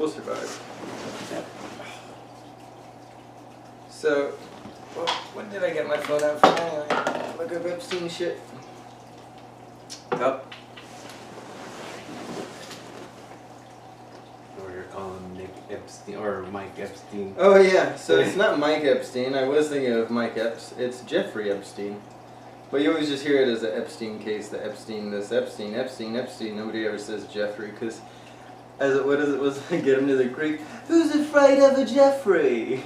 We'll survive. So, when did I get my phone out from? Anyway, look up Epstein shit. Up. Or you're calling Nick Epstein or Mike Epstein. Oh yeah, so it's not Mike Epstein. I was thinking of Mike Epps. It's Jeffrey Epstein. But you always just hear it as the Epstein case, the Epstein, this Epstein, Epstein, Epstein. Nobody ever says Jeffrey because, what is it? Was get him to the creek? Who's afraid of a Jeffrey?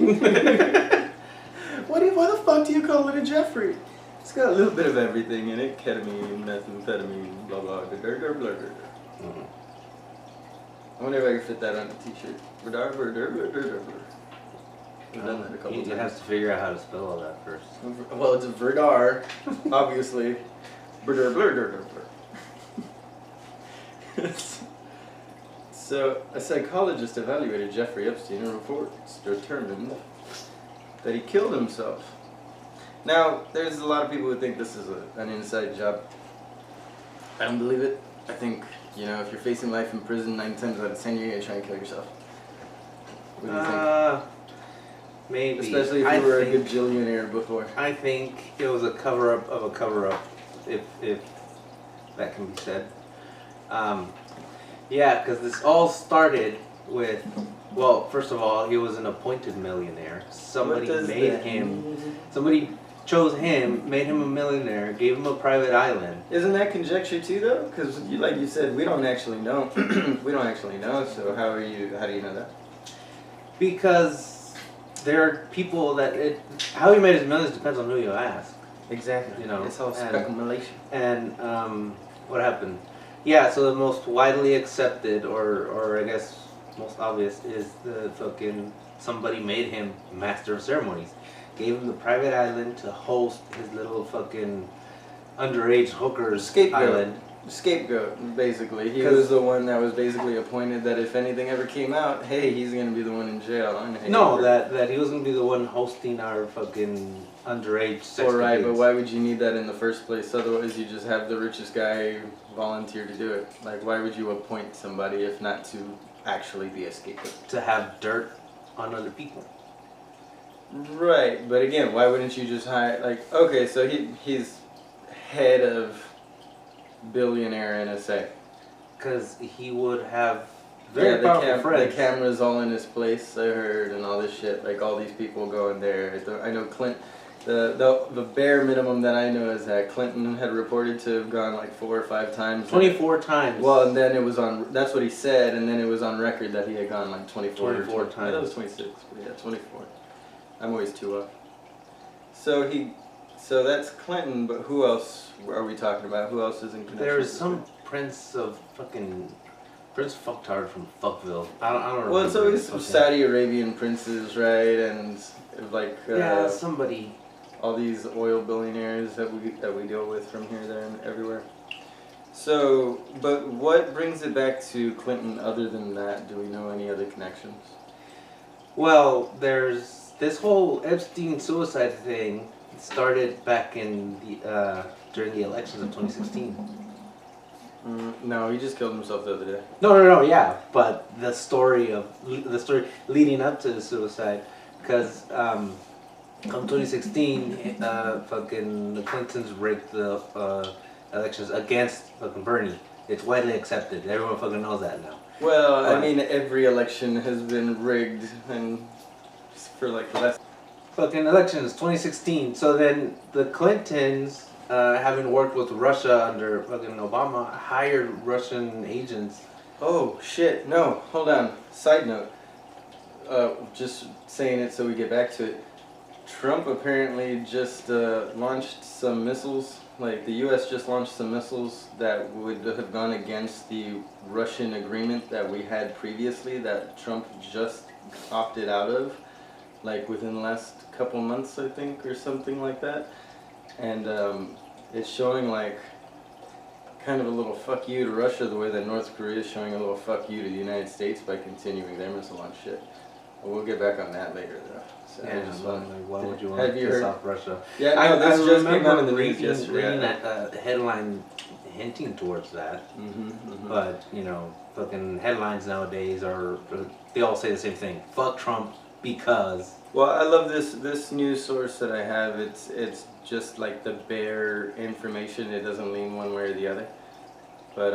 Why the fuck do you call it a Jeffrey? It's got a little bit of everything in it: ketamine, methamphetamine, blah blah blah blah blah. I wonder if I can fit that on a t-shirt. We've done that a couple times. You have to figure out how to spell all that first. Well, it's a Verdar, obviously. So, a psychologist evaluated Jeffrey Epstein and reports determined that he killed himself. Now, there's a lot of people who think this is an inside job. I don't believe it. I think, you know, if you're facing life in prison, 9 times out of 10 you're going to try and kill yourself. What do you think? Maybe. Especially if you were a gajillionaire before. I think it was a cover-up of a cover-up, if that can be said. Yeah, because this all started with, well, first of all, he was an appointed millionaire. Somebody made him, somebody chose him, made him a millionaire, gave him a private island. Isn't that conjecture too, though? Because, like you said, we don't actually know. We don't actually know, so how do you know that? Because there are people that how he made his millions depends on who you ask. Exactly. You know, it's all speculation. And what happened? Yeah, so the most widely accepted, or I guess most obvious, is the fucking somebody made him master of ceremonies, gave him the private island to host his little fucking underage hookers island. Scapegoat, basically. He was the one that was basically appointed that if anything ever came out, hey, he's gonna be the one in jail. No, that he was gonna be the one hosting our fucking underage sex. Alright, but why would you need that in the first place? Otherwise you just have the richest guy volunteer to do it. Like, why would you appoint somebody if not to actually be a scapegoat? To have dirt on other people. Right, but again, why wouldn't you just hire, like, okay, so he's head of billionaire NSA. Because he would have very powerful friends. The camera's all in his place, I heard, and all this shit. Like, all these people going there. I know Clinton. The bare minimum that I know is that Clinton had reported to have gone like 4 or 5 times. 24 times. Well, and then it was on. That's what he said, and then it was on record that he had gone like 24 times. I thought it was 26, but yeah, 24. I'm always too up. So that's Clinton, but who else are we talking about? Who else is in connection? There's some Prince Fucktard from Fuckville. I don't remember. Well, it's always some Saudi Arabian princes, right? And like yeah, somebody. All these oil billionaires that we deal with from here, there, and everywhere. So, but what brings it back to Clinton other than that? Do we know any other connections? Well, there's this whole Epstein suicide thing. Started back in the during the elections of 2016. No, he just killed himself the other day. No, yeah, but the story leading up to the suicide, because come 2016, fucking the Clintons rigged the elections against fucking Bernie. It's widely accepted. Everyone fucking knows that now. Well, I mean, every election has been rigged, and for like the last. Fucking elections, 2016. So then the Clintons, having worked with Russia under fucking Obama, hired Russian agents. Oh shit! No, hold on. Side note. Just saying it so we get back to it. Trump apparently just launched some missiles. Like the U.S. just launched some missiles that would have gone against the Russian agreement that we had previously that Trump just opted out of. Like within the last couple months, I think, or something like that. And it's showing like kind of a little fuck you to Russia the way that North Korea is showing a little fuck you to the United States by continuing their missile launch shit. But we'll get back on that later though. So yeah, why would you want to piss off Russia? Yeah, no, this just came out in the news reading yesterday. that headline hinting towards that. Mm-hmm. But, you know, fucking headlines nowadays are, they all say the same thing. Fuck Trump because... Well, I love this news source that I have. It's just like the bare information. It doesn't lean one way or the other. But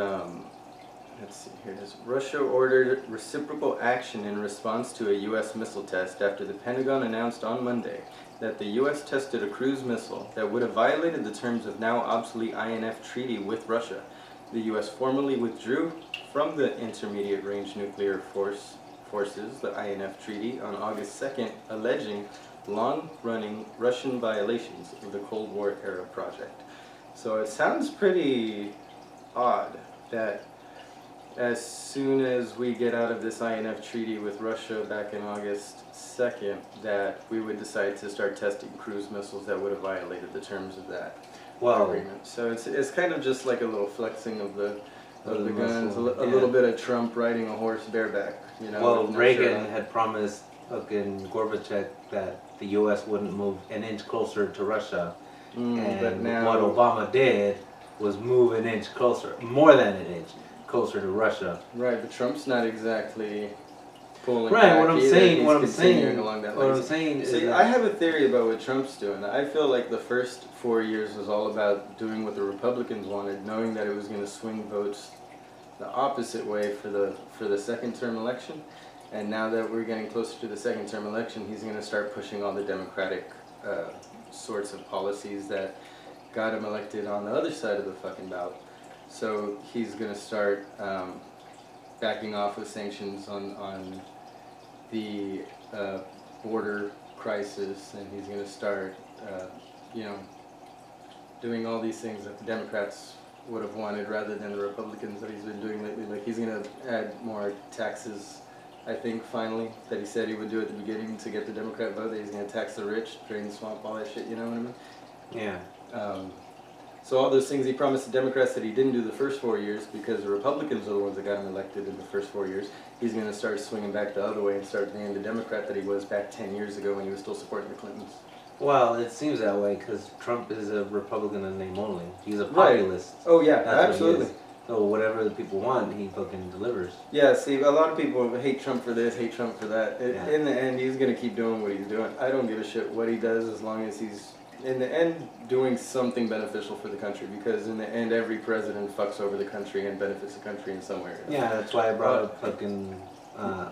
let's see, here it is. Russia ordered reciprocal action in response to a U.S. missile test after the Pentagon announced on Monday that the U.S. tested a cruise missile that would have violated the terms of now obsolete INF treaty with Russia. The U.S. formally withdrew from the Intermediate Range Nuclear Forces, the INF treaty, on August 2nd, alleging long-running Russian violations of the Cold War era project. So it sounds pretty odd that as soon as we get out of this INF treaty with Russia back in August 2nd, that we would decide to start testing cruise missiles that would have violated the terms of that agreement. So it's kind of just like a little flexing of the guns, a little bit of Trump riding a horse bareback, you know. Well, Reagan had promised fucking Gorbachev that the U.S. wouldn't move an inch closer to Russia, and but now, what Obama did was move an inch closer, more than an inch closer to Russia. Right, but Trump's not exactly pulling right, back what I'm either. saying, He's what I'm continuing saying, along that what line. I'm saying is See, that I have a theory about what Trump's doing. I feel like the first 4 years was all about doing what the Republicans wanted, knowing that it was going to swing votes the opposite way for the second term election. And now that we're getting closer to the second term election, he's going to start pushing all the Democratic sorts of policies that got him elected on the other side of the fucking ballot. So he's going to start backing off with sanctions on the border crisis, and he's going to start, you know, doing all these things that the Democrats would have wanted rather than the Republicans that he's been doing lately. Like, he's going to add more taxes, I think, finally, that he said he would do at the beginning to get the Democrat vote, that he's going to tax the rich, drain the swamp, all that shit, you know what I mean? yeah. So all those things he promised the Democrats that he didn't do the first 4 years because the Republicans are the ones that got him elected in the first 4 years, he's going to start swinging back the other way and start being the Democrat that he was back 10 years ago when he was still supporting the Clintons. Well, it seems that way because Trump is a Republican in name only. He's a populist. Oh yeah, That's absolutely. What he is. So whatever the people want, he fucking delivers. Yeah, see, a lot of people hate Trump for this, hate Trump for that. Yeah. In the end, he's going to keep doing what he's doing. I don't give a shit what he does as long as he's, in the end, doing something beneficial for the country, because in the end, every president fucks over the country and benefits the country in some way. Yeah, that's why I brought up fucking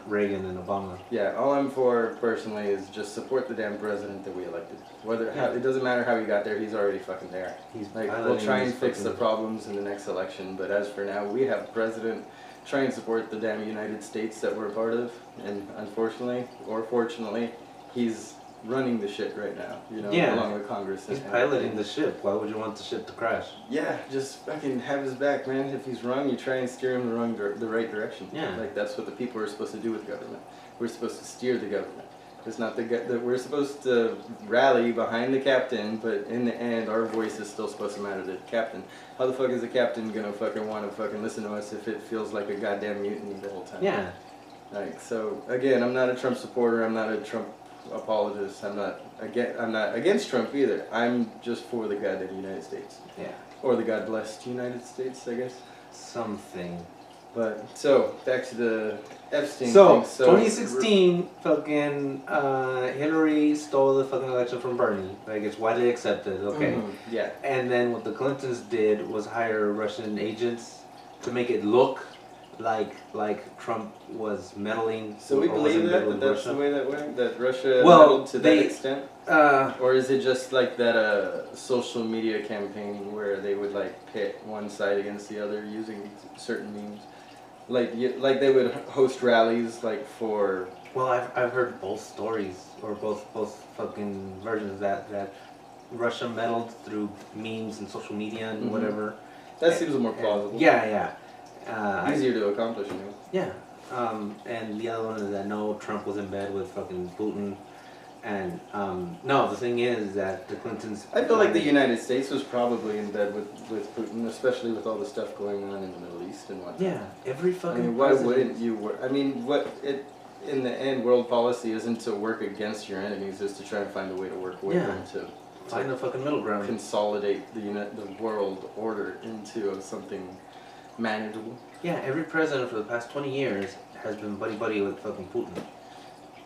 Reagan and Obama. Yeah, all I'm for personally is just support the damn president that we elected. It doesn't matter how he got there, he's already fucking there. He's like, we'll try and fix the problems in the next election, but as for now, we have a president trying to support the damn United States that we're a part of, and unfortunately, or fortunately, he's running the shit right now, you know, along with Congress. He's piloting the ship. Why would you want the ship to crash? Yeah, just fucking have his back, man. If he's wrong, you try and steer him the right direction. Yeah. Like, that's what the people are supposed to do with government. We're supposed to steer the government. It's not we're supposed to rally behind the captain, but in the end, our voice is still supposed to matter to the captain. How the fuck is the captain gonna fucking want to fucking listen to us if it feels like a goddamn mutiny the whole time? Yeah. Like, so again, I'm not a Trump supporter. I'm not a Trump apologist. I'm not against Trump either. I'm just for the goddamn United States. Yeah. Or the God blessed United States, I guess. Something. But so back to the Epstein thing. So 2016, fucking Hillary stole the fucking election from Bernie. Like, it's widely accepted. Okay. Mm-hmm. Yeah. And then what the Clintons did was hire Russian agents to make it look like Trump was meddling. So we believe that's Russia. the way that went? That Russia well, meddled to that extent? Or is it just like that social media campaign where they would like pit one side against the other using certain memes? Like they would host rallies like for... Well, I've heard both stories, or both fucking versions that Russia meddled through memes and social media and whatever. That seems more plausible. Yeah. Easier to accomplish, you know. Yeah. And the other one is that no, Trump was in bed with fucking Putin. And no, the thing is that the Clintons... I feel like the United States was probably in bed with Putin, especially with all the stuff going on in the Middle East and whatnot. Yeah, every fucking I mean, why wouldn't you work? I mean, in the end, world policy isn't to work against your enemies, it's to try and find a way to work with them to Find a fucking middle ground. consolidate the world order into something manageable. Yeah, every president for the past 20 years has been buddy with fucking Putin.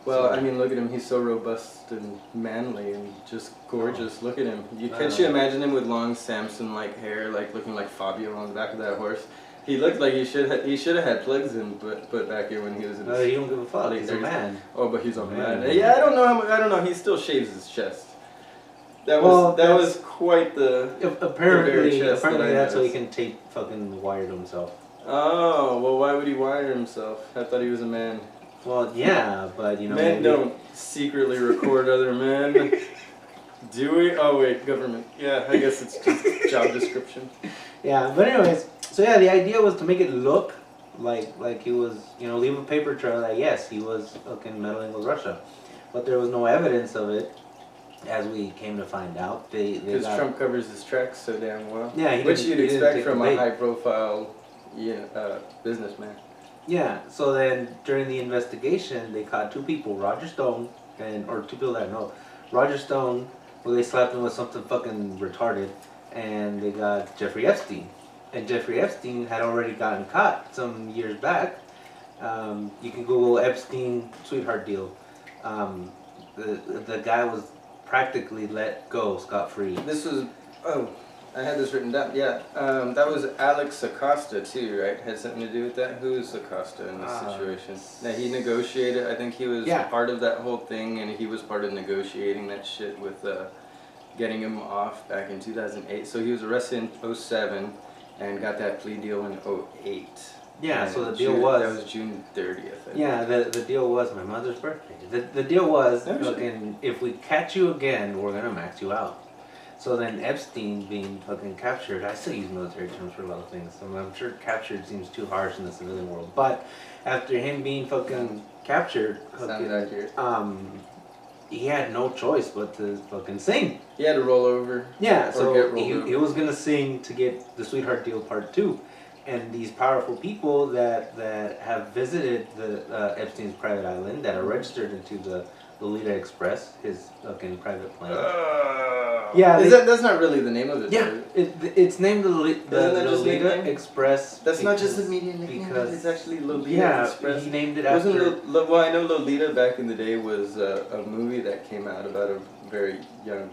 Well, So- I mean, look at him. He's so robust and manly and just gorgeous. Look at him. Can't you imagine him with long Samson-like hair, like looking like Fabio on the back of that horse? He looked like he should have had plugs in, but put back in when he was in. No, he don't give a fuck. He's a man. Oh, but he's a man. Man. Yeah, I don't know. I don't know. He still shaves his chest. That was quite the. Apparently chest that I that's so he noticed. can tape fucking wire to himself. Oh well, why would he wire himself? I thought he was a man. Well, yeah, but you know. Men don't secretly record other men. Do we? Oh wait, government. Yeah, I guess it's just job description. Yeah, but anyways, so yeah, the idea was to make it look like he was, you know, leave a paper trail that yes, he was fucking meddling with Russia, but there was no evidence of it, as we came to find out. Because Trump covers his tracks so damn well. Yeah, which you'd he didn't expect take from the a bait. high-profile, businessman. Yeah, so then during the investigation, they caught two people, Roger Stone, or two people that know. Roger Stone, well, they slapped him with something fucking retarded, and they got Jeffrey Epstein. And Jeffrey Epstein had already gotten caught some years back. You can Google Epstein sweetheart deal. The guy was practically let go scot-free. This was, I had this written down. Yeah, that was Alex Acosta too, right? Had something to do with that. Who is Acosta in this situation? That he negotiated. I think he was part of that whole thing, and he was part of negotiating that shit with getting him off back in 2008. So he was arrested in 2007 and got that plea deal in 2008. Yeah, and so the deal was... That was June 30th. Yeah, the deal was my mother's birthday. The deal was, Oh, fucking, if we catch you again, we're gonna max you out. So then Epstein being fucking captured, I still use military terms for a lot of things. So I'm sure captured seems too harsh in the civilian world. But after him being fucking captured, Sounds accurate. he had no choice but to fucking sing. He had to roll over. Yeah, Or so get rolled over. he was gonna sing to get the Sweetheart Deal Part 2. And these powerful people that have visited the Epstein's private island, that are registered into the Lolita Express, his fucking private plane. Yeah, that's not really the name of it. Yeah, it's named the Lolita name? Express. That's not just the media nickname. because It's actually Lolita Express. he named it after. Well, I know Lolita back in the day was a movie that came out about a very young,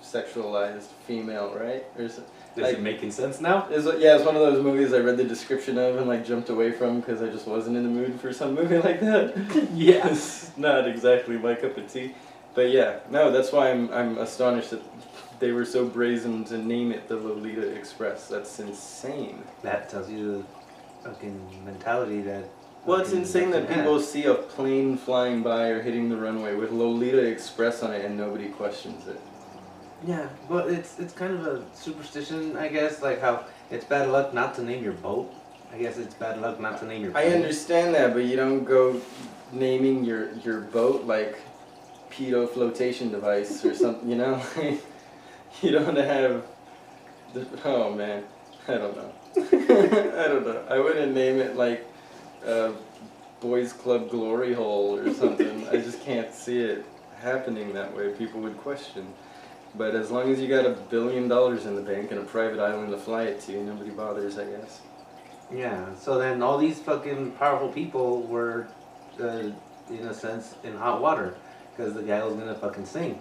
sexualized female, right? Is it making sense now? It's one of those movies I read the description of and like jumped away from because I just wasn't in the mood for some movie like that. Yes. It's not exactly my cup of tea. But yeah, no, that's why I'm astonished that they were so brazen to name it the Lolita Express. That's insane. That tells you the fucking mentality that. Well, it's insane that people see a plane flying by or hitting the runway with Lolita Express on it and nobody questions it. Yeah, but it's kind of a superstition, I guess, like how it's bad luck not to name your boat. I guess it's bad luck not to name your plane. I understand that, but you don't go naming your boat like pedo flotation device or something, you know? You don't have oh man, I don't know. I don't know. I wouldn't name it like Boys Club Glory Hole or something. I just can't see it happening that way. People would question. But as long as you got $1 billion in the bank and a private island to fly it to, nobody bothers, I guess. Yeah, so then all these fucking powerful people were, in a sense, in hot water. Because the guy was gonna fucking sing.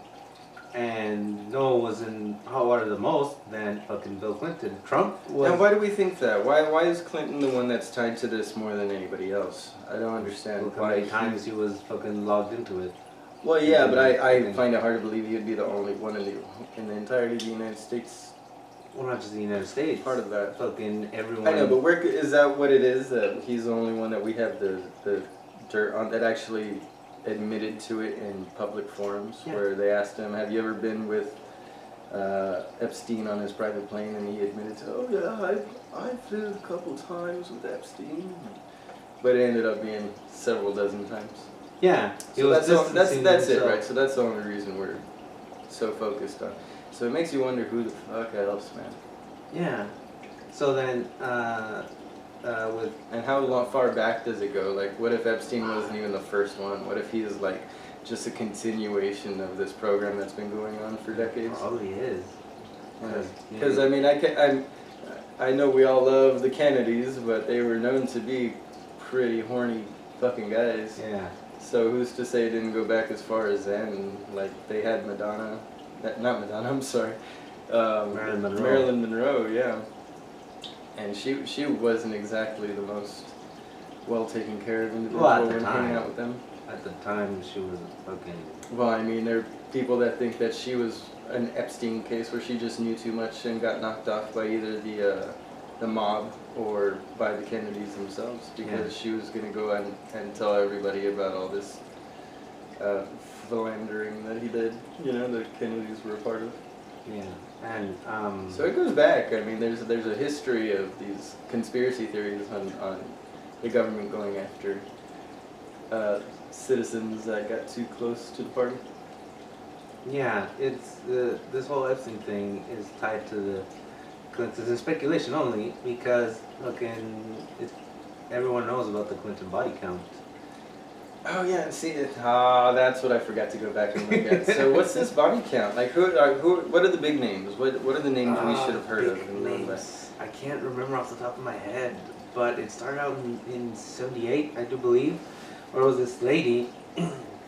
And no one was in hot water the most than fucking Bill Clinton. Trump was... Now, why do we think that? Why is Clinton the one that's tied to this more than anybody else? I don't understand Look how many times he was fucking logged into it. Well, yeah, but I find it hard to believe he would be the only one in the entirety of the United States. Well, not just the United States. Part of that. Fucking everyone. I know, but is that what it is? That he's the only one that we have the dirt on that actually admitted to it in public forums, where they asked him, "Have you ever been with Epstein on his private plane?" And he admitted to, "Oh yeah, I've flew a couple times with Epstein," but it ended up being several dozen times. Yeah, so that's it, right? So that's the only reason we're so focused on. So it makes you wonder who the fuck else, man. Yeah. So then, and how far back does it go? Like, what if Epstein wasn't even the first one? What if he's like just a continuation of this program that's been going on for decades. Probably is. Because I mean, I know we all love the Kennedys, but they were known to be pretty horny fucking guys. Yeah. So who's to say it didn't go back as far as then? Like they had Madonna, not Madonna. I'm sorry. Marilyn Monroe. Marilyn Monroe, yeah. And she wasn't exactly the most well taken care of individual when hanging out with them. At the time, she was fucking. Well, I mean, there are people that think that she was an Epstein case where she just knew too much and got knocked off by either the mob or by the Kennedys themselves because she was going to go and tell everybody about all this philandering that he did. You know, the Kennedys were a part of. Yeah, and so it goes back. I mean, there's a history of these conspiracy theories on the government going after citizens that got too close to the party. Yeah, it's this whole Epstein thing is tied to the Clintons and speculation only because everyone knows about the Clinton body count. Oh yeah, see it. That's what I forgot to go back and look at. So what's this body count? Like who? What are the big names? What are the names we should have heard of? Names. I can't remember off the top of my head, but it started out in '78, I do believe. Or it was this lady?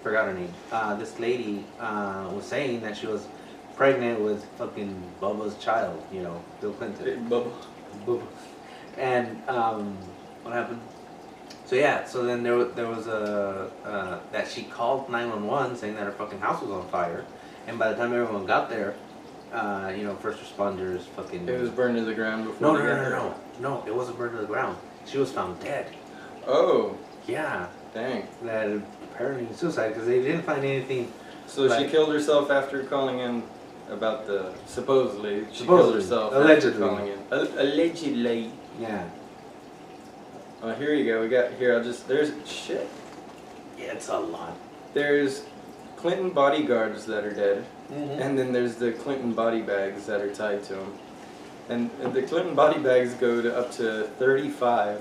Forgot her name. This lady was saying that she was pregnant with fucking Bubba's child. You know, Bill Clinton. Hey, Bubba. Bubba. And what happened? So yeah, so then there was a that she called 911 saying that her fucking house was on fire, and by the time everyone got there, you know, first responders fucking. It was burned to the ground before. No, it wasn't burned to the ground. She was found dead. Oh. Yeah. Dang. That apparently suicide because they didn't find anything. So she killed herself after calling in about the supposedly she killed herself allegedly. After calling in. Allegedly. Yeah. Here you go. We got here. There's shit. Yeah, it's a lot. There's Clinton bodyguards that are dead, Mm-hmm. and then there's the Clinton body bags that are tied to them. And the Clinton body bags go to up to 35,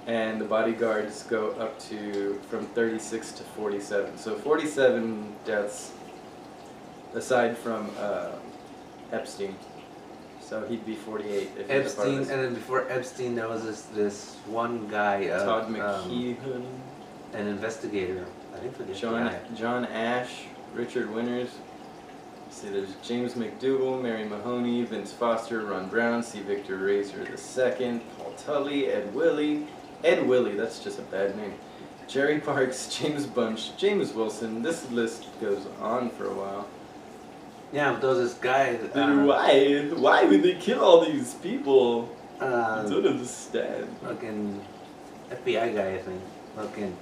and the bodyguards go up to from 36 to 47. So 47 deaths, aside from Epstein. So he'd be 48 if Epstein, and then before Epstein, there was this one guy, Todd McKeown, an investigator. I think for the John Ash, Richard Winters. See, there's James McDougal, Mary Mahoney, Vince Foster, Ron Brown, C. Victor Razor II, Paul Tully, Ed Willie, that's just a bad name. Jerry Parks, James Bunch, James Wilson. This list goes on for a while. Yeah, but there was this guy. Why would they kill all these people? I don't understand. Fucking FBI guy, I think. Fucking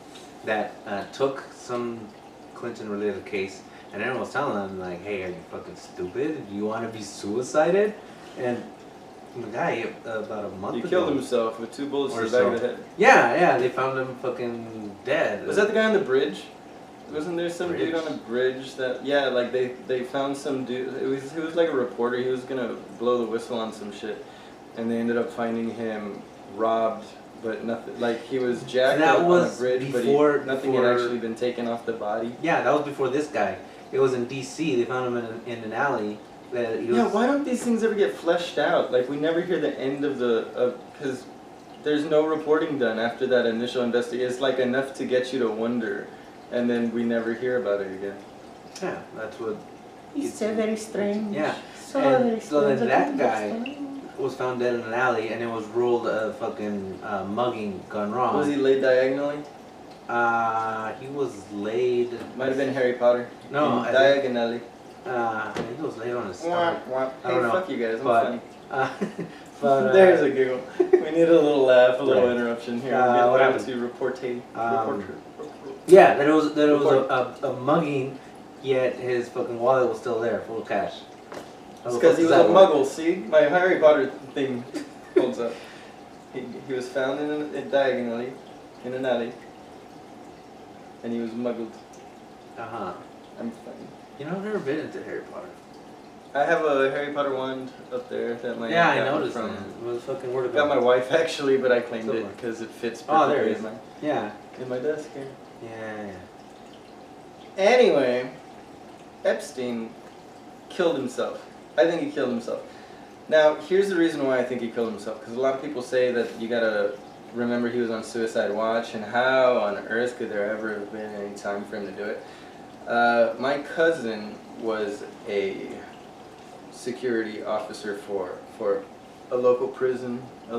that took some Clinton-related case, and everyone was telling him like, "Hey, are you fucking stupid? Do you want to be suicided?" And the guy about a month ago. He killed himself with 2 bullets to the back of the head. Yeah, they found him fucking dead. Was that the guy on the bridge? Wasn't there some Bridge? dude on a bridge that, yeah, like they found some dude, he was like a reporter, he was gonna blow the whistle on some shit, and they ended up finding him robbed, but nothing, like he was jacked up on a bridge, but nothing had actually been taken off the body. Yeah, that was before this guy. It was in D.C., they found him in an alley. That he was. Yeah, why don't these things ever get fleshed out? Like we never hear the end of because there's no reporting done after that initial investigation. It's like enough to get you to wonder. And then we never hear about it again. Yeah, that's what. It's so very strange. Yeah. So and very so strange. then that guy was found dead in an alley, and it was ruled a fucking mugging gone wrong. Was he laid diagonally? He was laid. Might have been Harry Potter. No, diagonally. I think he was laid on his stomach. Hey, I don't know. fuck you guys. I'm But, funny. but There's a giggle. We need a little laugh, a little interruption here. What happened? To reporting. Yeah, there was a mugging, yet his fucking wallet was still there, full of cash. It's because he was a muggle, see? My Harry Potter thing holds up. He was found diagonally, in an alley, and he was muggled. Uh-huh. I'm funny. You know, I've never been into Harry Potter. I have a Harry Potter wand up there that my Yeah, I aunt got noticed from. that. It was fucking word of Got my wife actually, but I claimed Silver. it because it fits Oh, there perfectly it is. in my Yeah. desk here. Yeah. Anyway, Epstein killed himself. I think he killed himself. Now, here's the reason why I think he killed himself. Because a lot of people say that you gotta remember he was on suicide watch, and how on earth could there ever have been any time for him to do it? My cousin was a security officer for a local prison, a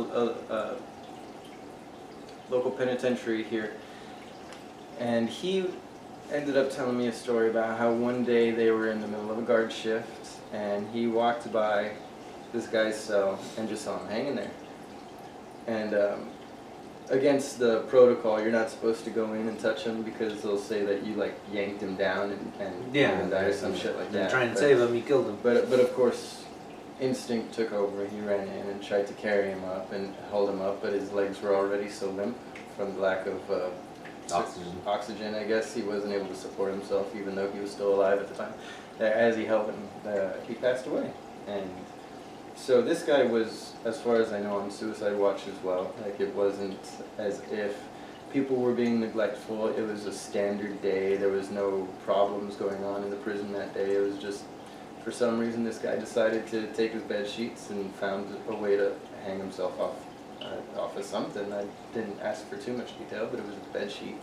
local penitentiary here, and he ended up telling me a story about how one day they were in the middle of a guard shift, and he walked by this guy's cell and just saw him hanging there. And against the protocol, you're not supposed to go in and touch him because they'll say that you like yanked him down and made him die or some shit like that. Trying to save him, you killed him. But of course, instinct took over. He ran in and tried to carry him up and hold him up, but his legs were already so limp from the lack of oxygen. I guess he wasn't able to support himself, even though he was still alive at the time. As he held him, he passed away. And so this guy was, as far as I know, on suicide watch as well. Like, it wasn't as if people were being neglectful. It was a standard day. There was no problems going on in the prison that day. It was just, for some reason, this guy decided to take his bed sheets and found a way to hang himself off of something. I didn't ask for too much detail, but it was a bed sheet.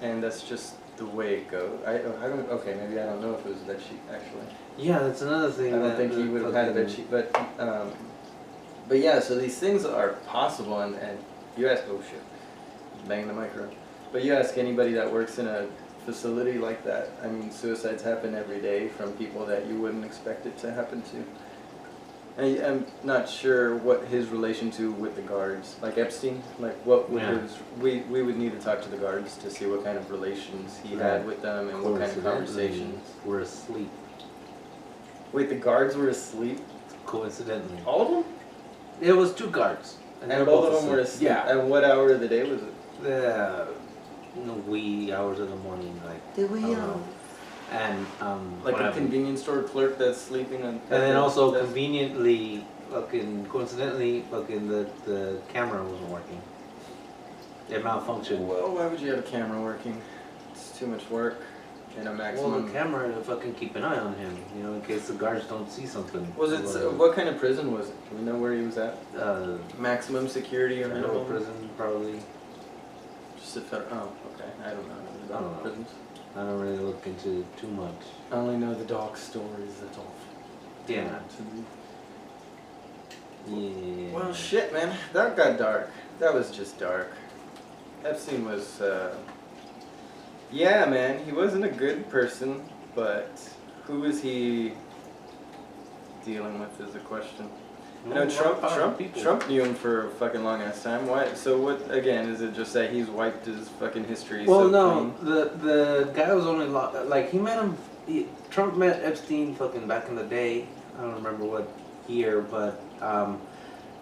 And that's just the way it goes. I don't, okay, maybe I don't know if it was a bed sheet, actually. Yeah, that's another thing. I don't think he would have had a bed sheet, but yeah, so these things are possible, and you ask, oh shit, banging the microphone. But you ask anybody that works in a facility like that, I mean, suicides happen every day from people that you wouldn't expect it to happen to. I'm not sure what his relation to with the guards, like Epstein, like what would his, we would need to talk to the guards to see what kind of relations he had with them and what kind of conversations. Were asleep. Wait, the guards were asleep? Coincidentally. All of them? It was 2 guards. And both of them were asleep? Yeah. And what hour of the day was it? In the wee hours of the morning, like. The wee hours. And like a convenience store clerk that's sleeping on. And then also conveniently, coincidentally, the camera wasn't working. It malfunctioned. Well, why would you have a camera working? It's too much work in a maximum. Well, the camera to fucking keep an eye on him, you know, in case the guards don't see something. Was it? What kind of prison was it? Do we know where he was at? Maximum security or minimum? Prison, probably. Just a federal. Oh, okay. I don't know. I don't know. Prisons. I don't really look into too much. I only know the dog stories. That's all. Yeah. Yeah. Well, shit, man. That got dark. That was just dark. Epstein was, yeah, man. He wasn't a good person, but who was he dealing with is a question. You know, Trump knew him for a fucking long ass time. Why? So what? Again, is it just that he's wiped his fucking history? Well, so no. clean? The guy was only like he met him. Trump met Epstein fucking back in the day. I don't remember what year, but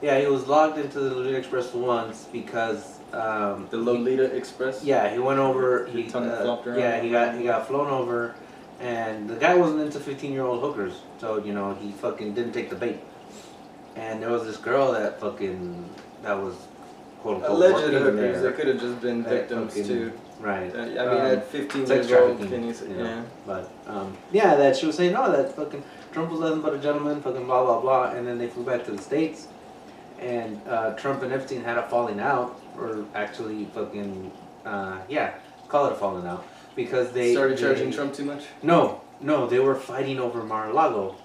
yeah, he was logged into the Lolita Express once because the Lolita Express. Yeah, he went over. He flopped around. Yeah, he got flown over, and the guy wasn't into 15-year-old hookers, so you know he fucking didn't take the bait. And there was this girl that was quote unquote alleged working hookers. there. They could have just been victims too. Right. I mean, at 15 years old, can you say, yeah. But yeah, that she was saying, no, that fucking Trump was nothing but a gentleman, fucking blah blah blah, and then they flew back to the States, and Trump and Epstein had a falling out, or actually fucking yeah, call it a falling out, because they started charging Trump too much. No, they were fighting over Mar-a-Lago.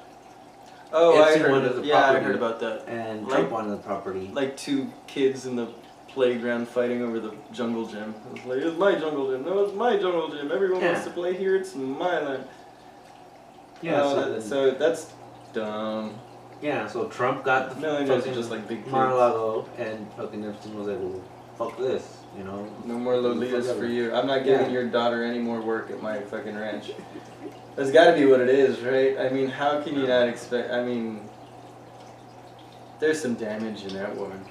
Oh, Epstein I wanted the heard. Yeah, I property, heard about that. And Trump wanted the property. Like 2 kids in the playground fighting over the jungle gym. It was like, it's my jungle gym. No, it's my jungle gym. Everyone wants to play here. It's my land. Yeah. So that's dumb. Yeah. So Trump got the millionaires are just like big kids. Mar-a-Lago, and fucking Epstein was like, well, fuck this, you know. No more Lolitas for you. I'm not giving your daughter any more work at my fucking ranch. That's got to be what it is, right? I mean, how can you not expect? I mean, there's some damage in that woman.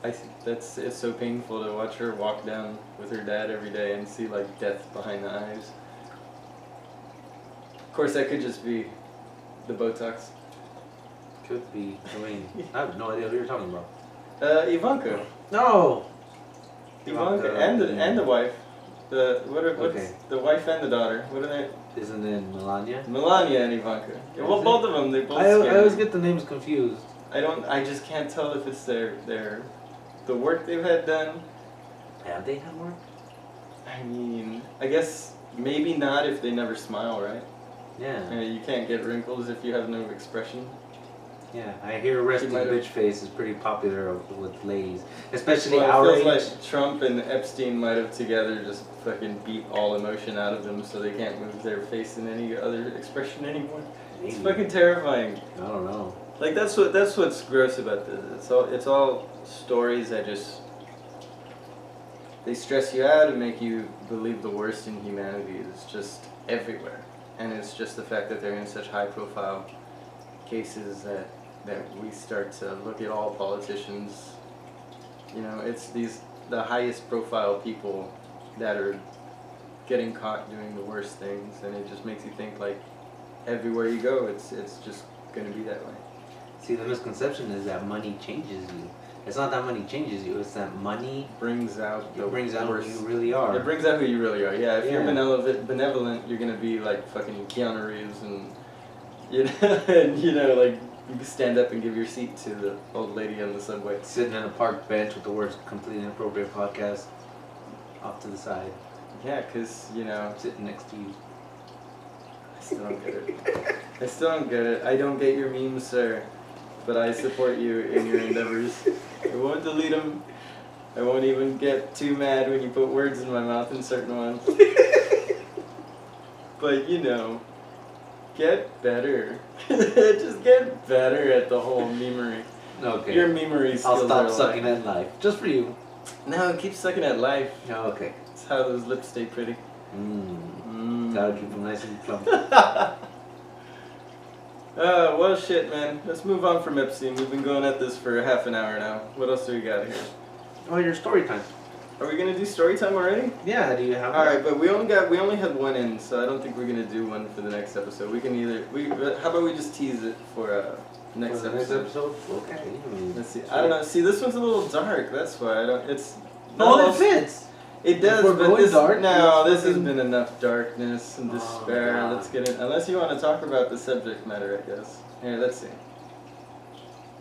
It's so painful to watch her walk down with her dad every day and see like death behind the eyes. Of course, that could just be the Botox. Could be. I mean, I have no idea who you're talking about. Ivanka. No. Ivanka and the wife. What's Okay. the wife and the daughter? What are they? Isn't it Melania? Melania and Ivanka. Yeah, well, Is it? both of them. They both. I scare always me. get the names confused. I just can't tell if it's the work they've had done. Have they had work? I mean, I guess maybe not if they never smile, right? Yeah. You can't get wrinkles if you have no expression. Yeah, I hear resting might have- bitch face is pretty popular with ladies, especially Well, our it age. feels like Trump and Epstein might have together just fucking beat all emotion out of them, so they can't move their face in any other expression anymore. It's Maybe. fucking terrifying. I don't know. Like that's what's gross about this. It's all stories that just they stress you out and make you believe the worst in humanity is just everywhere, and it's just the fact that they're in such high profile cases that we start to look at all politicians. You know, it's the highest profile people that are getting caught doing the worst things, and it just makes you think like everywhere you go, it's just gonna be that way. See, the misconception is that money changes you. It's not that money changes you, it's that money Brings out the brings out who worst. you really are. It brings out who you really are. Yeah, if you're Yeah. benevolent, you're gonna be like fucking Keanu Reeves, and you know, like you can stand up and give your seat to the old lady on the subway. Sitting on a park bench with the words completely inappropriate podcast off to the side, Yeah, 'cause you know, sitting next to you. I still don't get it. I still don't get it. I don't get your memes, sir, but I support you in your endeavors. I won't delete them. I won't even get too mad when you put words in my mouth in certain ones. But you know, get better. Just get better at the whole memery. Okay. Your memery skills I'll stop are sucking like, at life. Just for you. No, keep sucking at life. No, okay. It's how those lips stay pretty. Gotta keep them nice and plump. Well, shit, man. Let's move on from Epstein. We've been going at this for half an hour now. What else do we got here? Oh, your story time. Are we gonna do story time already? Yeah, do you have All right, but we only had one in, so I don't think we're gonna do one for the next episode. We can how about we just tease it for next For the episode? next episode? Okay. Let's see. I don't know. See, this one's a little dark. That's why I don't. It's No, it fits. It does, If we're but going this dark, no, let's this has fucking- been enough darkness and Oh, despair. God. Let's get in. Unless you want to talk about the subject matter, I guess. Here, let's see.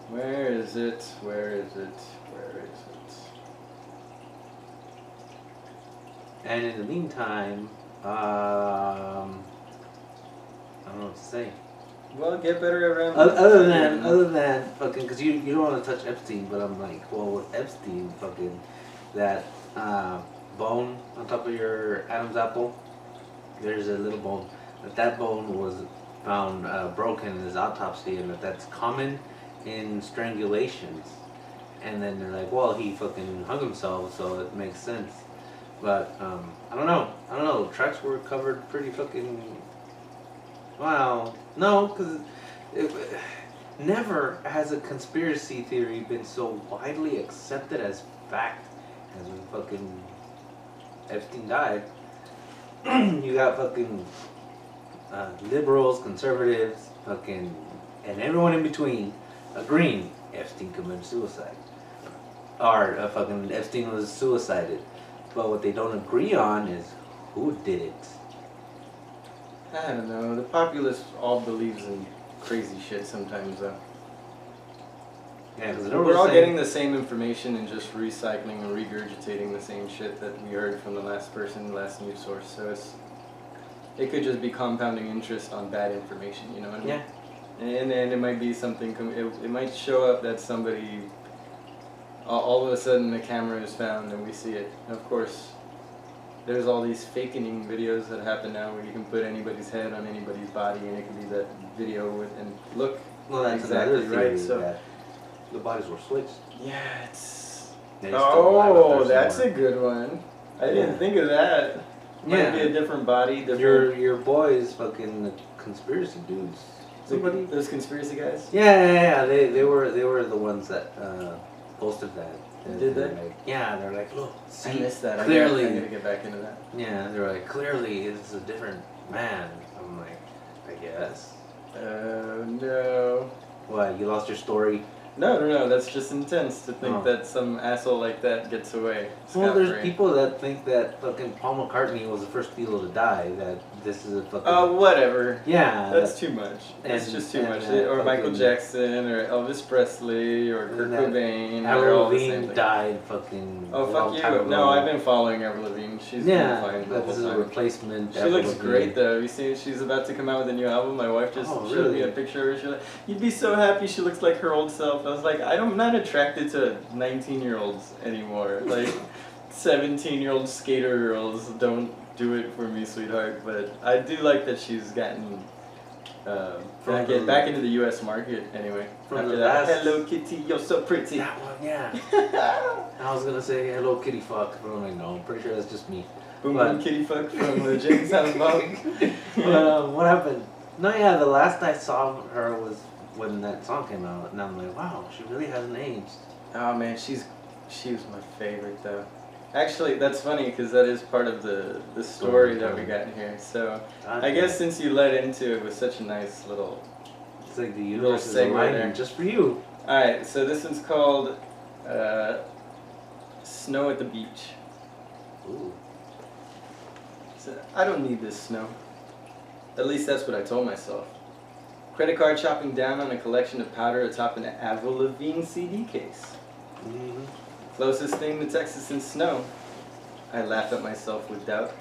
Where is it? Where is it? Where is it? And in the meantime, I don't know what to say. Well, get better around. Other than fucking, because you don't want to touch Epstein, but I'm like, well, with Epstein, fucking, that bone on top of your Adam's apple, there's a little bone. That bone was found broken in his autopsy, and that's common in strangulations. And then they're like, well, he fucking hung himself, so it makes sense. But I don't know. Tracks were covered pretty fucking. Wow. No, because never has a conspiracy theory been so widely accepted as fact as when fucking Epstein died. You got fucking liberals, conservatives, fucking, and everyone in between agreeing Epstein committed suicide. Or fucking Epstein was suicided. But what they don't agree on is who did it. I don't know. The populace all believes in crazy shit sometimes, though. Yeah, because We're all getting the same information and just recycling and regurgitating the same shit that we heard from the last person, last news source. So it could just be compounding interest on bad information, you know what I mean? Yeah. And then it might be something, it might show up that somebody, all of a sudden the camera is found and we see it. And of course, there's all these fakening videos that happen now where you can put anybody's head on anybody's body and it can be that video with, and look. Well, that's exactly another right. theory, So that the bodies were switched. yeah, it's. They still alive out Oh, there that's a somewhere. good one. I didn't think of that. Might Yeah. be a different body, different. Your boys, fucking conspiracy dudes. Somebody. Those conspiracy guys. Yeah. They were the ones that posted that. Did they? Like, yeah, they're like, look, see, I missed that. clearly. I gotta get back into that. Yeah, they're like, clearly it's a different man. I'm like, I guess. Oh no. What? You lost your story? No, that's just intense to think Oh. that some asshole like that gets away. Well, there's scot-free. people that think that fucking Paul McCartney was the first Beatle to die. That this is a fucking. Oh, whatever. Yeah. That's too much. That's and- just too and, much. uh, Or Michael fucking- Jackson, or Elvis Presley, or Kurt And that Cobain. They're all the same Everliving thing. died fucking. Oh, a long fuck time you. ago. No, I've been following Everliving. She's been Yeah, fine the this is whole a time. replacement. She looks Everliving. great though. Have you seen she's about to come out with a new album? My wife just Oh, showed me really? a picture of her. She's like, you'd be so happy she looks like her old self. I was like, I'm not attracted to 19-year-olds anymore. Like 17-year-old skater girls don't do it for me, sweetheart. But I do like that she's gotten back into the U.S. market anyway. From After the that, last- hello Kitty, you're so pretty. That one, yeah. I was gonna say hello kitty fuck, but I'm like, no, I'm pretty sure that's just me. Boom But- boom kitty fuck from the James House Bomb. But what happened? No, yeah, the last I saw her was when that song came out, and I'm like, wow, she really hasn't aged. Oh man, she was my favorite though. Actually, that's funny because that is part of the story that we got here. So I guess since you led into it with such a nice little. it's like the little universe is segue aligning there. just for you. All right, so this one's called "Snow at the Beach." Ooh. So I don't need this snow. At least that's what I told myself. Credit card chopping down on a collection of powder atop an Everliving CD case. Mm-hmm. Closest thing to Texas and snow. I laugh at myself with doubt.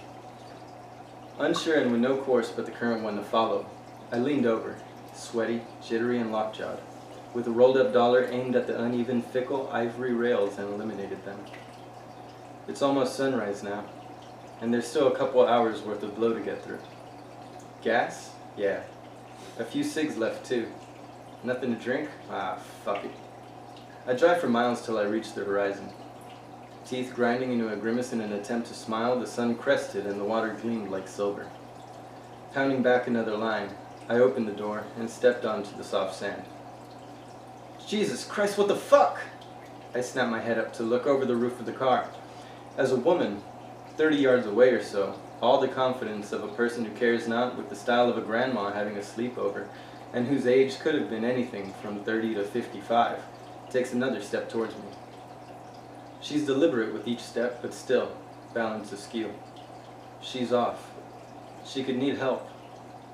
Unsure and with no course but the current one to follow, I leaned over, sweaty, jittery, and lockjawed, with a rolled-up dollar aimed at the uneven, fickle ivory rails and eliminated them. It's almost sunrise now, and there's still a couple hours worth of blow to get through. Gas? Yeah. A few cigs left too. Nothing to drink? Ah, fuck it. I drive for miles till I reach the horizon. Teeth grinding into a grimace in an attempt to smile, the sun crested and the water gleamed like silver. Pounding back another line, I opened the door and stepped onto the soft sand. Jesus Christ, what the fuck? I snapped my head up to look over the roof of the car. As a woman, 30 yards away or so, all the confidence of a person who cares not with the style of a grandma having a sleepover, and whose age could have been anything from 30 to 55, takes another step towards me. She's deliberate with each step, but still, balance askew. She's off. She could need help.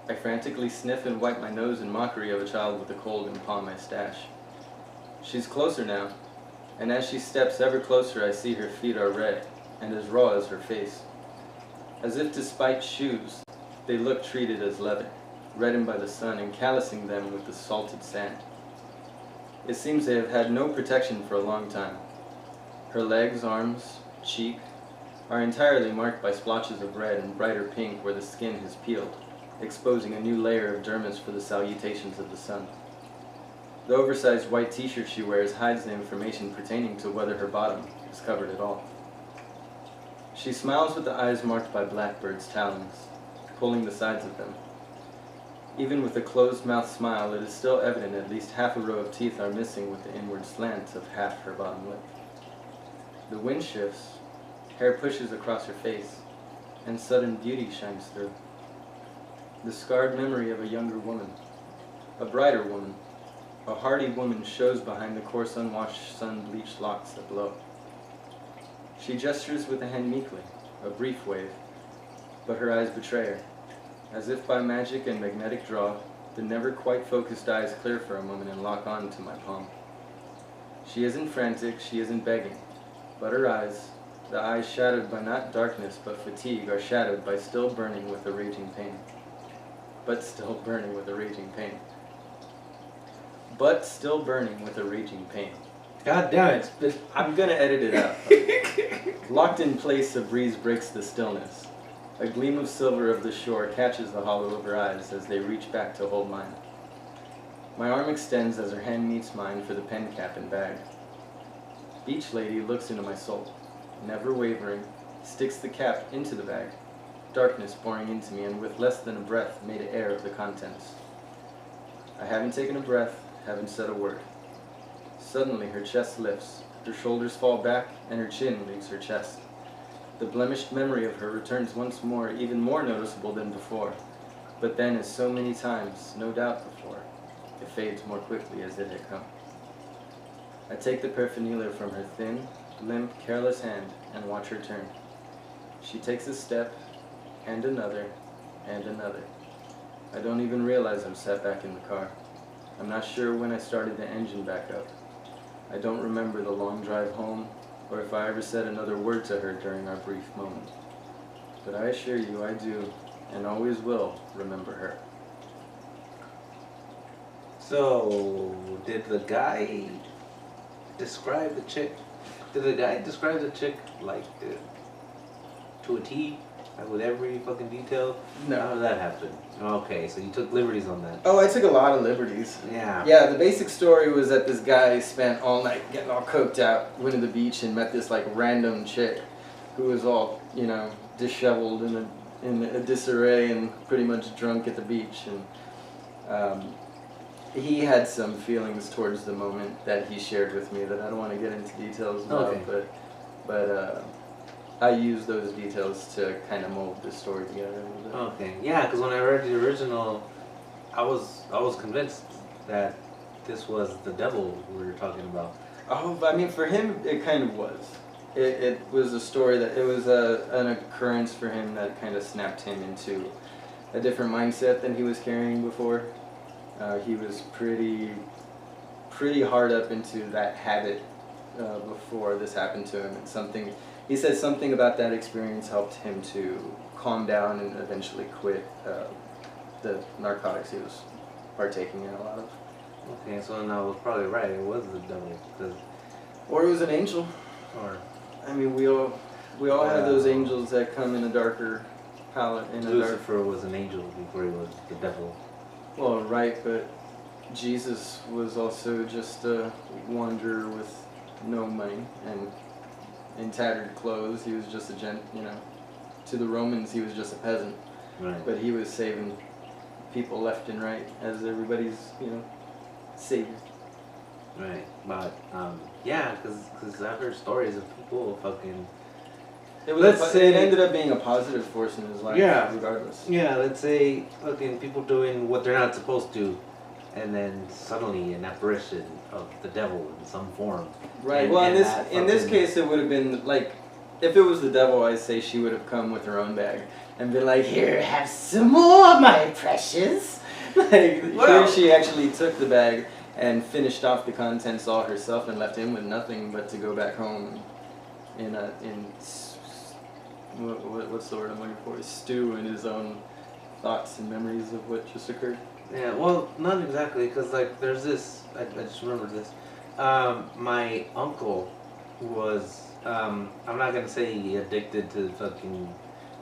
I frantically sniff and wipe my nose in mockery of a child with a cold and pawn my stash. She's closer now, and as she steps ever closer I see her feet are red, and as raw as her face. As if to spite shoes, they look treated as leather, reddened by the sun and callousing them with the salted sand. It seems they have had no protection for a long time. Her legs, arms, cheek, are entirely marked by splotches of red and brighter pink where the skin has peeled, exposing a new layer of dermis for the salutations of the sun. The oversized white t-shirt she wears hides the information pertaining to whether her bottom is covered at all. She smiles with the eyes marked by blackbirds' talons, pulling the sides of them. Even with a closed-mouthed smile, it is still evident at least half a row of teeth are missing with the inward slant of half her bottom lip. The wind shifts, hair pushes across her face, and sudden beauty shines through. The scarred memory of a younger woman, a brighter woman, a hardy woman shows behind the coarse unwashed sun-bleached locks that blow. She gestures with a hand meekly, a brief wave, but her eyes betray her. As if by magic and magnetic draw, the never quite focused eyes clear for a moment and lock on to my palm. She isn't frantic, she isn't begging, but her eyes, the eyes shadowed by not darkness but fatigue, are shadowed by still burning with a raging pain. But still burning with a raging pain. But still burning with a raging pain. God damn it. I'm gonna edit it out. Locked in place, a breeze breaks the stillness. A gleam of silver of the shore catches the hollow of her eyes as they reach back to hold mine. My arm extends as her hand meets mine for the pen cap and bag. Beach lady looks into my soul, never wavering, sticks the cap into the bag, darkness pouring into me, and with less than a breath made air of the contents. I haven't taken a breath, haven't said a word. Suddenly her chest lifts, her shoulders fall back, and her chin leaves her chest. The blemished memory of her returns once more, even more noticeable than before, but then, as so many times, no doubt before, it fades more quickly as it had come. I take the paraphernalia from her thin, limp, careless hand and watch her turn. She takes a step, and another, and another. I don't even realize I'm sat back in the car. I'm not sure when I started the engine back up. I don't remember the long drive home, or if I ever said another word to her during our brief moment. But I assure you I do, and always will, remember her. So, did the guy describe the chick? Did the guy describe the chick like to a T, like with every fucking detail? No. How did that happen? Okay, so you took liberties on that. Oh, I took a lot of liberties. Yeah. Yeah, the basic story was that this guy spent all night getting all coked out, went to the beach and met this like random chick who was all, you know, disheveled in a disarray and pretty much drunk at the beach. And he had some feelings towards the moment that he shared with me that I don't want to get into details about, Okay. but I used those details to kind of mold this story together a little bit. Okay. Yeah, because when I read the original, I was convinced that this was the devil we were talking about. Oh, I mean, for him, it kind of was. It was a story that, it was an occurrence for him that kind of snapped him into a different mindset than he was carrying before. He was pretty hard up into that habit before this happened to him. And he said something about that experience helped him to calm down and eventually quit the narcotics he was partaking in a lot of. Okay, so then I was probably right. It was the devil, Or it was an angel. or I mean, we all have those angels that come in a darker palette. Lucifer was an angel before he was the devil. Well, right, but Jesus was also just a wanderer with no money and in tattered clothes. He was just a to the Romans he was just a peasant. Right. But he was saving people left and right as everybody's, savior. Right, but yeah, because I've heard stories of people fucking. It ended up being a positive force in his life, regardless. Yeah, let's say fucking people doing what they're not supposed to, and then suddenly an apparition of the devil in some form. Right. And- Well, and in this case, it would have been like, if it was the devil, I'd say she would have come with her own bag and been like, "Here, have some more, my precious." Here she actually took the bag and finished off the contents all herself and left him with nothing but to go back home what's the word I'm looking for? Stew in his own thoughts and memories of what just occurred. Yeah, well, not exactly, because like there's this. I just remembered this. My uncle was. I'm not gonna say addicted to fucking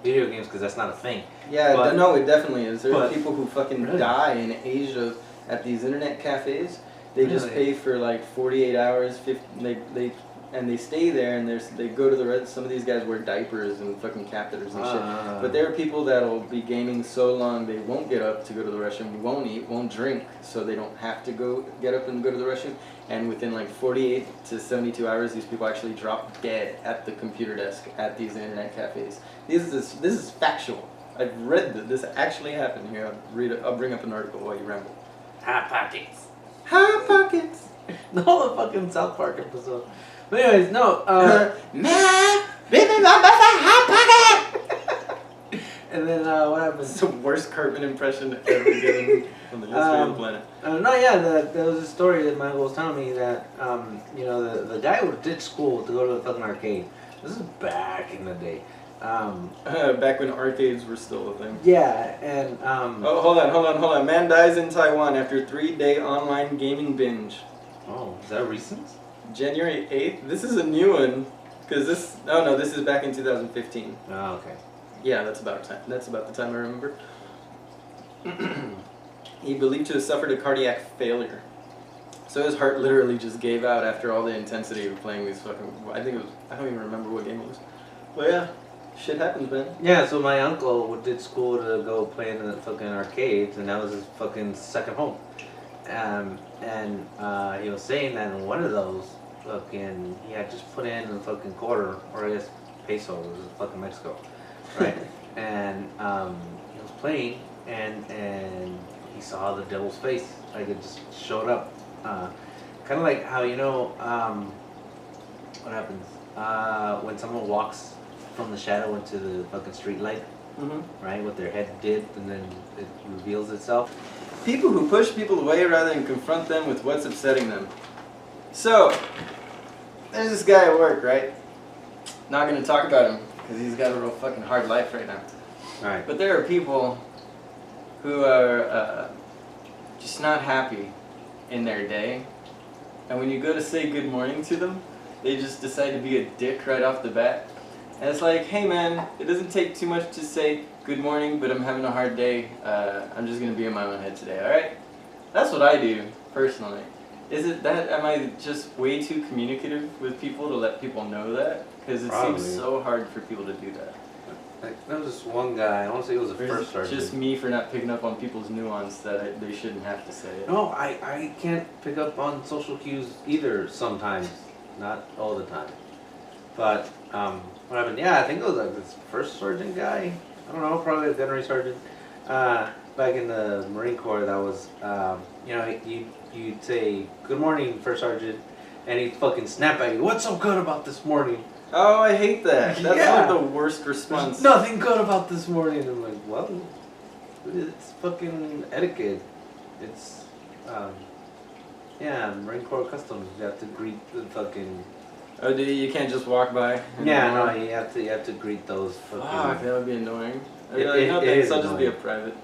video games because that's not a thing. Yeah, But- no, it definitely is. There are but- people who fucking Really? die in Asia at these internet cafes. They just Really? pay for like 48 hours, 50, they stay there and they go to the red. Some of these guys wear diapers and fucking catheters and shit. But there are people that'll be gaming so long they won't get up to go to the restroom, won't eat, won't drink, so they don't have to get up and go to the restroom. And within like 48 to 72 hours, these people actually drop dead at the computer desk at these internet cafes. This is factual. I've read that this actually happened. Here, I'll bring up an article while you ramble. Hot pockets. Hot pockets. The whole fucking South Park episode. But anyways, no. Man, baby, hot pocket. And then what happened? It's the worst Cartman impression ever given on the history of the planet. No, yeah, there was a story that my uncle was telling me that, the guy who did school to go to the fucking arcade. This is back in the day. Back when arcades were still a thing. Yeah, and Oh, hold on. Man dies in Taiwan after 3-day online gaming binge. oh, is that recent? January 8th. This is a new one, because this is back in 2015. Oh, okay. Yeah, that's about time. That's about the time I remember. He believed to have suffered a cardiac failure. So his heart literally just gave out after all the intensity of playing these fucking. I don't even remember what game it was. But yeah, shit happens, man. Yeah, so my uncle did school to go play in the fucking arcades, and that was his fucking second home. And he was saying that in one of those, fucking, he had just put in a fucking quarter, or I guess peso, it was fucking Mexico, right? And he was playing, and he saw the devil's face, like it just showed up. Kind of like how what happens when someone walks from the shadow into the fucking street light, right? What their head did, and then it reveals itself. People who push people away rather than confront them with what's upsetting them. So, there's this guy at work, right? Not gonna talk about him because he's got a real fucking hard life right now. Right. But there are people who are just not happy in their day, and when you go to say good morning to them, they just decide to be a dick right off the bat. And it's like, hey man, it doesn't take too much to say good morning, but I'm having a hard day. I'm just gonna be in my own head today, alright? That's what I do, personally. Is it that, am I just way too communicative with people to let people know that? Because it seems so hard for people to do that. Like, there was this one guy, I want to say it was a first sergeant. Just me for not picking up on people's nuance that they shouldn't have to say it. No, I can't pick up on social cues either sometimes. Not all the time. But, what happened? Yeah, I think it was like this first sergeant guy. I don't know, probably a gunnery sergeant. Back in the Marine Corps, that was, you'd say, good morning, first sergeant, and he'd fucking snap at you. What's so good about this morning? Oh, I hate that. That's Yeah. like the worst response. There's nothing good about this morning. I'm like, well, it's fucking etiquette. It's, Marine Corps customs. You have to greet the fucking. Oh, you can't just walk by? Yeah, no, you have to greet those fucking. Fuck, that would be annoying. It No thanks, is I'll just be a annoying. private.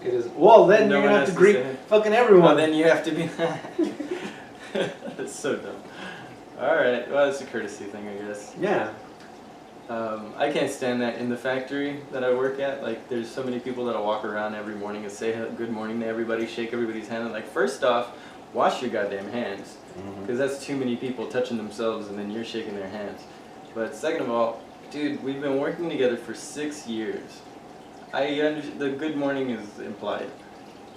It is. Well, then No you're one gonna have has to to greet say it. fucking everyone. Well, then you have to be. That's so dumb. Alright, well, it's a courtesy thing, I guess. Yeah. I can't stand that in the factory that I work at. Like, there's so many people that'll walk around every morning and say good morning to everybody, shake everybody's hand. And like, first off, wash your goddamn hands. Because that's too many people touching themselves and then you're shaking their hands. But second of all, dude, we've been working together for 6 years. The good morning is implied.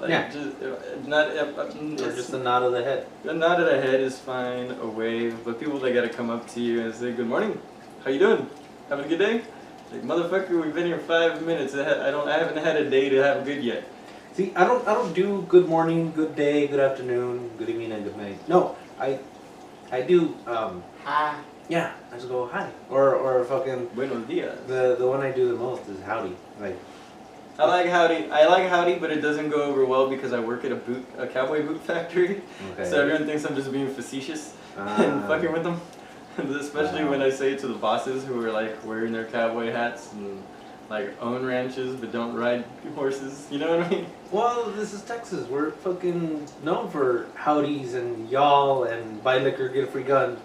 Like, Yeah. Just a nod of the head. a nod of the head is fine, a wave, but people that gotta come up to you and say, good morning, how you doing? Having a good day? Like, motherfucker, we've been here 5 minutes. I haven't had a day to have good yet. See, I don't do good morning, good day, good afternoon, good evening, and good night. No, I do Hi. yeah, I just go hi or fucking Buenos dias. the one I do the most is howdy. Like I like howdy, but it doesn't go over well because I work at a cowboy boot factory. okay. So everyone thinks I'm just being facetious and fucking with them. Especially when I say it to the bosses who are like wearing their cowboy hats and like own ranches but don't ride horses. You know what I mean? Well, this is Texas. We're fucking known for howdies and y'all and buy liquor, get a free gun.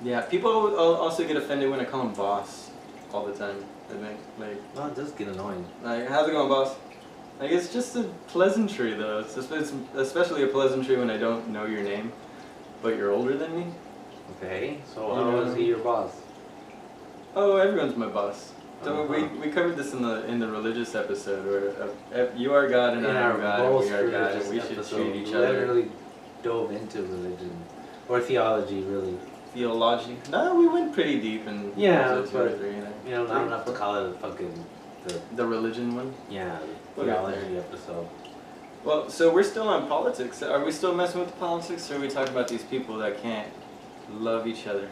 Yeah, people also get offended when I call them boss all the time. I think Well, it does get annoying. like how's it going, boss? Like it's just a pleasantry though. It's especially a pleasantry when I don't know your name, but you're older than me. Okay, so how is he your boss? Oh, everyone's my boss. So we covered this in the religious episode where you are God and I am God and we are God and we should treat each other. Literally dove into religion or theology, really. Theology. No, we went pretty deep in episode 2 or 3. You know, not enough to call it a fucking the religion one. Yeah, the Okay. theology episode. Well, so we're still on politics. Are we still messing with the politics, or are we talking about these people that can't love each other?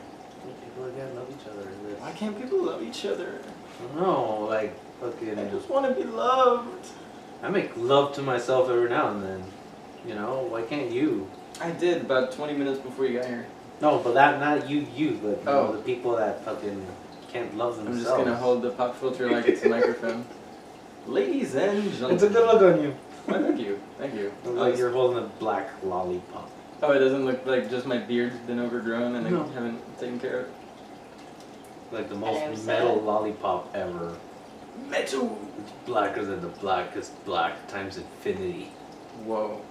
People again love each other. Why can't people love each other? No, like fucking. I just want to be loved. I make love to myself every now and then. You know, why can't you? I did about 20 minutes before you got here. No, but not you, but you Oh. know, the people that fucking can't love I'm themselves. just gonna hold the pop filter like it's a microphone. Ladies and gentlemen. It's a good look on you. Oh, thank you, thank you. Looks like you're holding a black lollipop. Oh, it doesn't look like just my beard's been overgrown and No. I haven't taken care of it. Like the I'm most sad. metal lollipop ever. Metal. It's blacker than the blackest black times infinity. Whoa.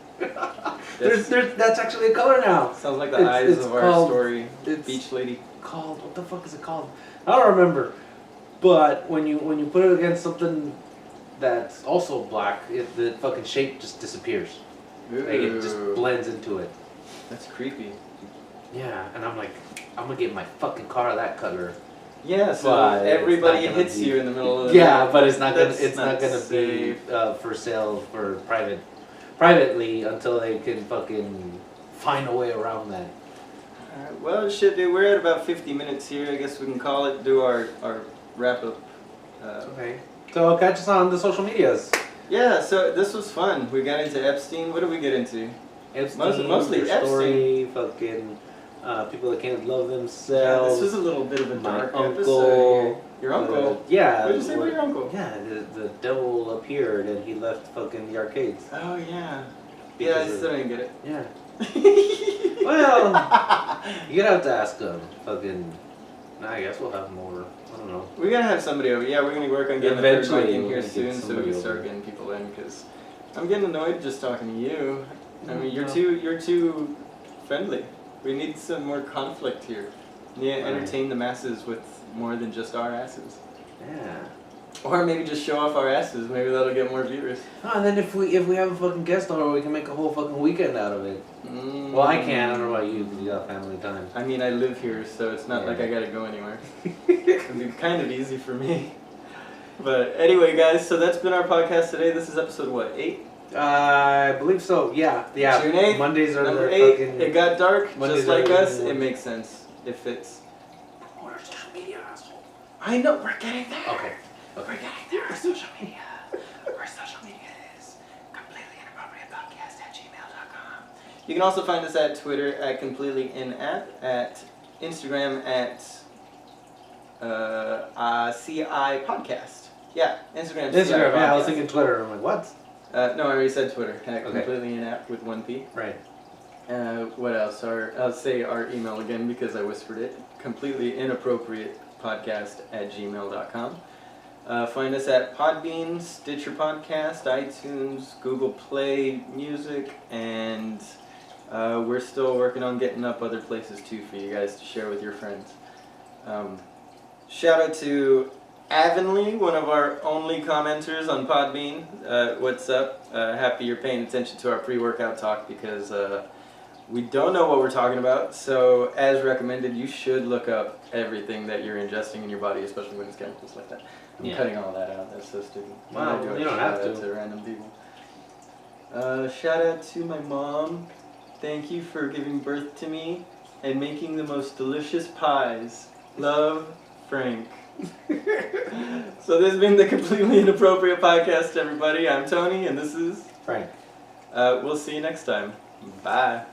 That's actually a color now. Sounds like the eyes it's of our called- story. it's- Beach lady. Called what the fuck is it called? I don't remember. But when you put it against something that's also black, the fucking shape just disappears. Like it just Ooh. blends into it. That's creepy. Yeah, and I'm like, I'm gonna get my fucking car that color. Yeah, so But it's everybody not gonna hits be- you in the middle of the Yeah, night. but it's not gonna That's be safe. for sale for privately until they can fucking find a way around that. Alright, well, shit, dude, we're at about 50 minutes here. I guess we can call it, do our wrap up. Okay. So catch us on the social medias. Yeah, so this was fun. We got into Epstein. What did we get into? Epstein, Mostly your Epstein. story, fucking people that can't love Yeah, themselves. this was a little bit of a My dark uncle. episode here. Your uncle? Yeah. What did you say about your uncle? Yeah, the devil appeared and he left fucking the arcades. Oh, yeah. Because Yeah, I still didn't get it. Yeah. Well, you'd have to ask him. Fucking. I guess we'll have more. I don't know. We gotta have somebody over. Yeah, we're gonna work on getting Eventually, a third mic in we're here gonna soon, get so we somebody can start over. getting people in. Because I'm getting annoyed just talking to you. I mean, you're No. too friendly. We need some more conflict here. Yeah, Right. entertain the masses with more than just our asses. Yeah. Or maybe just show off our asses. Maybe that'll get more viewers. Oh, and then if we have a fucking guest over, we can make a whole fucking weekend out of it. Well, I can't. I don't know about you, because you got family time. I mean, I live here, so it's not Yeah. like I gotta go anywhere. It'd be kind of easy for me. But anyway, guys, so that's been our podcast today. This is episode, what, 8? I believe so. Yeah. Yeah. June 8th, Mondays are number the 8. fucking. It got dark, Mondays just like are the us. It ones. makes sense. It fits. Promote our social media, asshole. I know, we're getting there. Okay. We're getting there. Our social media. Our social media is completely inappropriate podcast at gmail.com. You can also find us at Twitter at completely inapp, at Instagram at CI podcast. Yeah, Instagram. CI Instagram. Yeah, I was podcast. thinking Twitter. I'm like, what? No, I already said Twitter at Okay. completely inapp with 1P. Right. What else? I'll say our email again because I whispered it. Completely inappropriate podcast at gmail.com. Find us at Podbean, Stitcher Podcast, iTunes, Google Play Music, and we're still working on getting up other places too for you guys to share with your friends. Shout out to Avonlea, one of our only commenters on Podbean. What's up? Happy you're paying attention to our pre-workout talk because we don't know what we're talking about. So as recommended, you should look up everything that you're ingesting in your body, especially when it's chemicals like that. I'm cutting all that out. That's so stupid. Wow, I'm gonna do a you don't shout have out to. to random people. Shout out to my mom. Thank you for giving birth to me and making the most delicious pies. Love, Frank. So this has been the Completely Inappropriate Podcast, everybody. I'm Tony, and this is Frank. We'll see you next time. Bye.